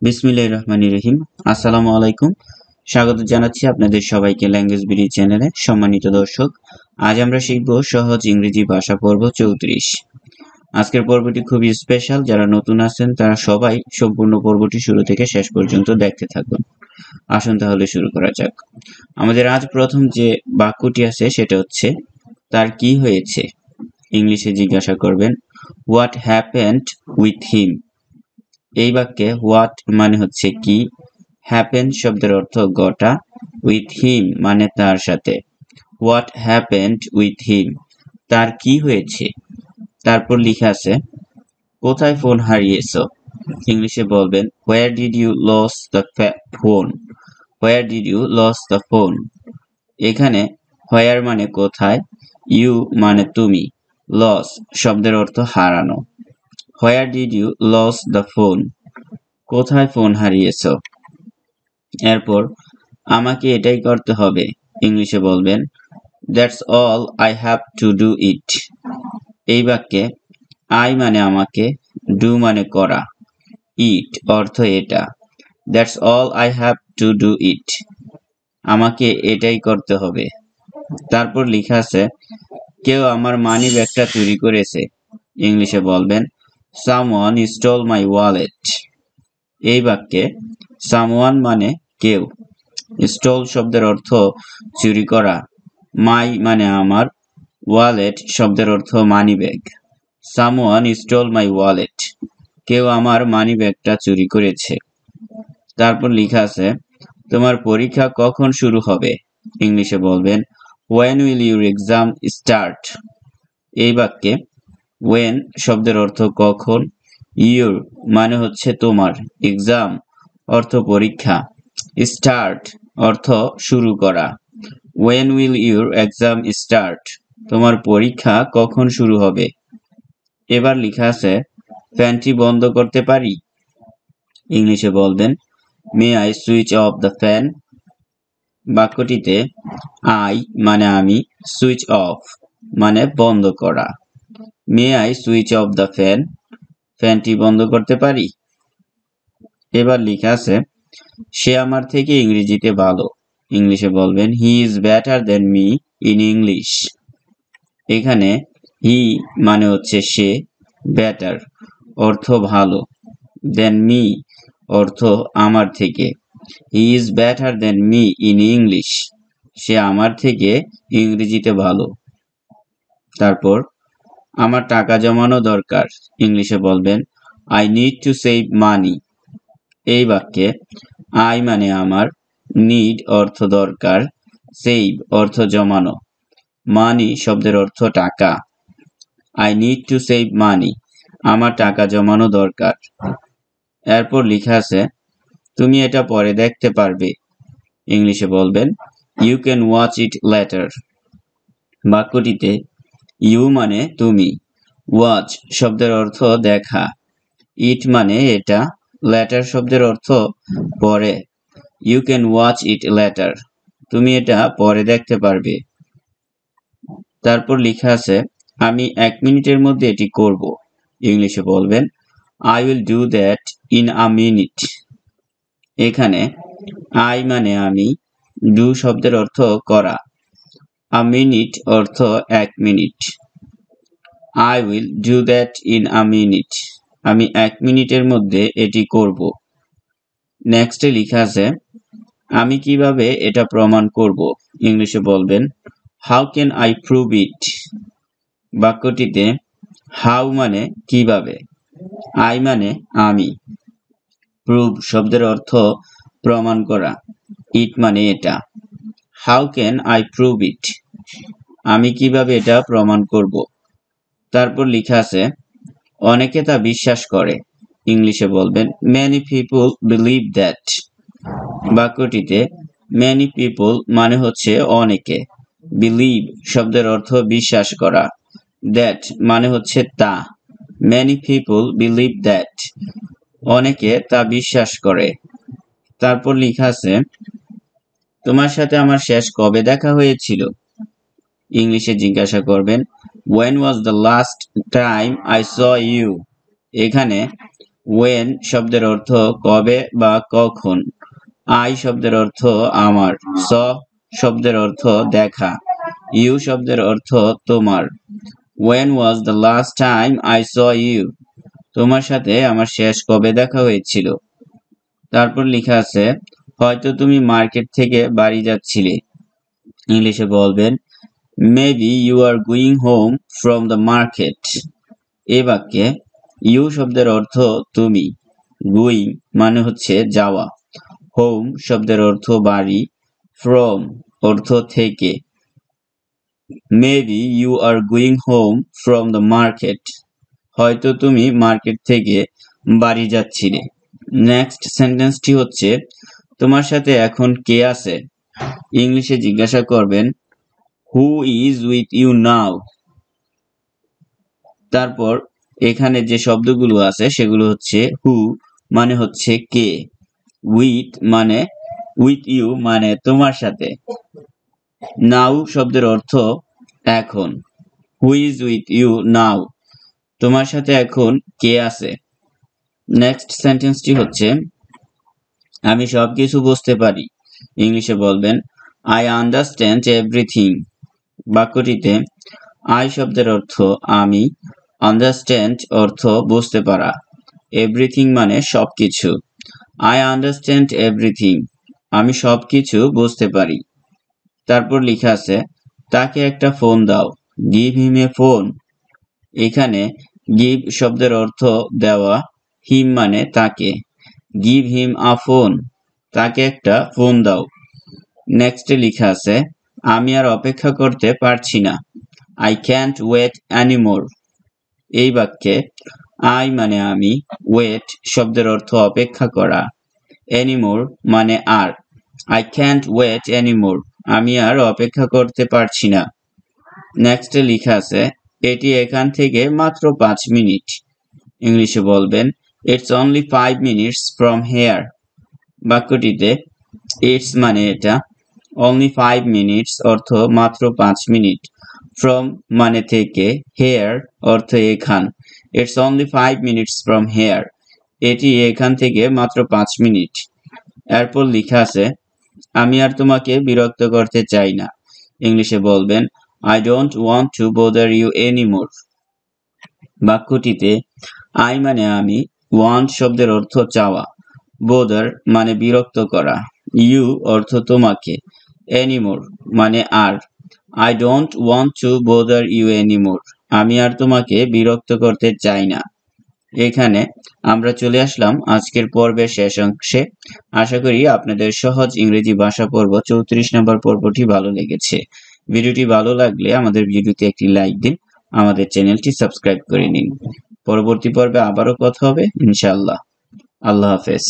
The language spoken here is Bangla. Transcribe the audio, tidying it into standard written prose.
বিসমিল্লাহির রহমানির রহিম। আসসালামু আলাইকুম। স্বাগত জানাচ্ছি আপনাদের সবাইকে ল্যাঙ্গুয়েজ বিডি চ্যানেলে। সম্মানিত দর্শক, আজ আমরা শিখব সহজ ইংরেজি ভাষা পর্ব 34। আজকের পর্বটি খুবই স্পেশাল। যারা নতুন আছেন তারা সবাই সম্পূর্ণ পর্বটি শুরু থেকে শেষ পর্যন্ত দেখতে থাকুন। আসুন তাহলে শুরু করা যাক। আমাদের আজ প্রথম যে বাক্যটি আছে সেটা হচ্ছে তার কি হয়েছে। ইংলিশে জিজ্ঞাসা করবেন হোয়াট হ্যাপেন্ড উইথ হিম। এই বাক্যে হোয়াট মানে হচ্ছে কি, হ্যাপেন শব্দের অর্থ ঘটা, উইথ হিম মানে তার সাথে। হোয়াট হ্যাপেন্ড উইথ হিম, তার কি হয়েছে। তারপর লেখা আছে কোথায় ফোন হারিয়েছো। ইংলিশে বলবেন where did you loss the phone. Where did you loss the phone. এখানে হোয়ার মানে কোথায়, ইউ মানে তুমি, লস শব্দের অর্থ হারানো। Where did you loss the phone, কোথায় ফোন হারিয়েছো। এরপর আমাকে এটাই করতে হবে। ইংলিশে বলবেন that's all I have to do it. এই বাক্যে আই মানে আমাকে, ডু মানে করা, ইট অর্থ এটা। That's all I have to do ইট, আমাকে এটাই করতে হবে। তারপর লেখা আছে কেউ আমার মানি ব্যাগটা চুরি করেছে। ইংলিশে বলবেন সামওয়ান স্টল মাই ওয়ালেট। এই বাক্যে সামওয়ান মানে কেউ, স্টল শব্দের অর্থ চুরি করা, মাই মানে আমার, ওয়ালেট শব্দের অর্থ money bag. Someone stole my wallet, কেউ আমার মানি ব্যাগটা চুরি করেছে। তারপর লেখা আছে তোমার পরীক্ষা কখন শুরু হবে। ইংলিশে বলবেন when will your exam start। এই বাক্যে when শব্দের অর্থ কখন, your মানে হচ্ছে তোমার, এক্সাম অর্থ পরীক্ষা, স্টার্ট অর্থ শুরু করা। when will your exam start, তোমার পরীক্ষা কখন শুরু হবে। এবার লেখা আছে ফ্যানটি বন্ধ করতে পারি। ইংলিশে বলবেন may I switch off the fan. বাক্যটিতে আই মানে আমি, সুইচ অফ মানে বন্ধ করা। May I switch off the fan, ফ্যানটি বন্ধ করতে পারি। এবার লেখা আছে সে আমার থেকে ইংরেজিতে ভালো। ইংলিশে বলবেন হি is better than me in English. এখানে হি মানে হচ্ছে সে, বেটার অর্থ ভালো, দেন মি অর্থ আমার থেকে। He is better than me in English, সে আমার থেকে ইংরেজিতে ভালো। তারপর আমার টাকা জমানো দরকার। ইংলিশে বলবেন আই নিড টু সেভ মানি। এই বাক্যে আই মানে আমার, নিড অর্থ দরকার, সেভ অর্থ জমানো, মানি শব্দের অর্থ টাকা। আই নিড টু সেভ মানি, আমার টাকা জমানো দরকার। এরপর লেখা আছে তুমি এটা পরে দেখতে পারবে। ইংলিশে বলবেন you can watch it later. বাক্যটিতে ইউ মানে তুমি, ওয়াচ শব্দের অর্থ দেখা, ইট মানে এটা, লেটার শব্দের অর্থ পরে। You can watch it later, তুমি এটা পরে দেখতে পারবে। তারপর লেখা আছে আমি 1 মিনিটের মধ্যে এটি করব। ইংলিশে বলবেন I will do that in a minute. এখানে আই মানে আমি, ডু শব্দের অর্থ করা, আ মিনিট অর্থ 1 minute. I will do that in a minute, আমি 1 মিনিটের মধ্যে এটি করব। নেক্সটে লেখা আছে আমি কিভাবে এটা প্রমাণ করব। ইংলিশে বলবেন how can I prove it. বাক্যটিতে হাউ মানে কিভাবে, আই মানে আমি, প্রুভ শব্দের অর্থ প্রমাণ করা, ইট মানে এটা। হাউ ক্যান আই প্রুভ ইট, আমি কিভাবে এটা প্রমাণ করব। তারপর লেখা আছে অনেকে তা বিশ্বাস করে। ইংলিশে বলবেন many people believe that। বাক্যটিতে many people মানে হচ্ছে অনেকে, বিলিভ শব্দের অর্থ বিশ্বাস করা, দ্যাট মানে হচ্ছে তা। many people believe that, অনেকে তা বিশ্বাস করে। তারপর লেখা আছে তোমার সাথে আমার শেষ কবে দেখা হয়েছিল। ইংলিশে জিজ্ঞাসা করবেন when was the last time I saw you। এখানে ওয়েন শব্দের অর্থ কবে বা কখন। আই শব্দের অর্থ আমার। স শব্দের অর্থ দেখা। ইউ শব্দের অর্থ তোমার। When was the last time I saw you? তোমার সাথে আমার শেষ কবে দেখা হয়েছিল। তারপর লেখা আছে হয়তো তুমি মার্কেট থেকে বাড়ি যাচ্ছিলে। ইংলিশে বলবেন Maybe you are going home from the market. এই বাক্যে ইউ শব্দের অর্থ তুমি। গোয়িং মানে হচ্ছে যাওয়া। হোম শব্দের অর্থ বাড়ি। ফ্রম অর্থ থেকে। Maybe you are going home from the market. হয়তো তুমি মার্কেট থেকে বাড়ি যাচ্ছিলে। নেক্সট সেন্টেন্সটি হচ্ছে তোমার সাথে এখন কে আছে। ইংলিশে জিজ্ঞাসা করবেন হু ইজ উইথ ইউ নাও। তারপর এখানে যে শব্দগুলো আছে সেগুলো হচ্ছে হু মানে হচ্ছে কে, উইথ ইউ মানে তোমার সাথে, নাও শব্দের অর্থ এখন। হু ইজ উইথ ইউ নাও, তোমার সাথে এখন কে আছে। নেক্সট সেন্টেন্সটি হচ্ছে আমি সবকিছু বুঝতে পারি। ইংলিশে বলবেন আই আন্ডারস্ট্যান্ড এভরিথিং। বাক্যটিতে আই শব্দের অর্থ আমি, আন্ডারস্ট্যান্ড অর্থ বুঝতে পারা, এভরিথিং মানে সবকিছু। আই আন্ডারস্ট্যান্ড এভরিথিং, আমি সবকিছু বুঝতে পারি। তারপর লেখা আছে তাকে একটা ফোন দাও। গিভ হিম এ ফোন। এখানে গিভ শব্দের অর্থ দেওয়া, হিম মানে তাকে। গিভ হিম আ ফোন, তাকে একটা ফোন দাও। নেক্সটে লেখা আছে আমি আর অপেক্ষা করতে পারছি না। I can't wait anymore. এই বাক্যে আই মানে আমি, ওয়েট শব্দের অর্থ অপেক্ষা করা, অ্যানিমোর মানে আর। আই ক্যান্ট ওয়েট অ্যানিমোর, আমি আর অপেক্ষা করতে পারছি না। নেক্সটে লেখা আছে এটি এখান থেকে মাত্র 5 মিনিট। ইংলিশে বলবেন it's only 5 minutes from here. বাক্যটিতে ইটস মানে এটা, অনলি 5 মিনিটস অর্থ মাত্র 5 মিনিট, ফ্রম মানে থেকে, হেয়ার অর্থ এখান। It's only 5 minutes from hair, এটি এখান থেকে মাত্র 5 মিনিট। এরপর লেখা আছে আমি আর তোমাকে বিরক্ত করতে চাই না। ইংলিশে বলবেন I don't want to bother you anymore. বাক্যটিতে আই মানে আমি, ওয়ান্ট শব্দের অর্থ চাওয়া, বোদার মানে বিরক্ত করা, ইউ অর্থ তোমাকে, এনিমোর মানে আর। I don't want to bother you anymore, আমি আর তোমাকে বিরক্ত করতে চাই না। এখানে আমরা চলে আসলাম আজকের পর্বের শেষ অংশে। আশা করি আপনাদের সহজ ইংরেজি ভাষা পর্ব 34 নম্বর পর্বটি ভালো লেগেছে। ভিডিওটি ভালো লাগলে আমাদের ভিডিওতে একটি লাইক দিন, আমাদের চ্যানেলটি সাবস্ক্রাইব করে নিন। পরবর্তী পর্বে আবারও কথা হবে ইনশাআল্লাহ। আল্লাহ হাফেজ।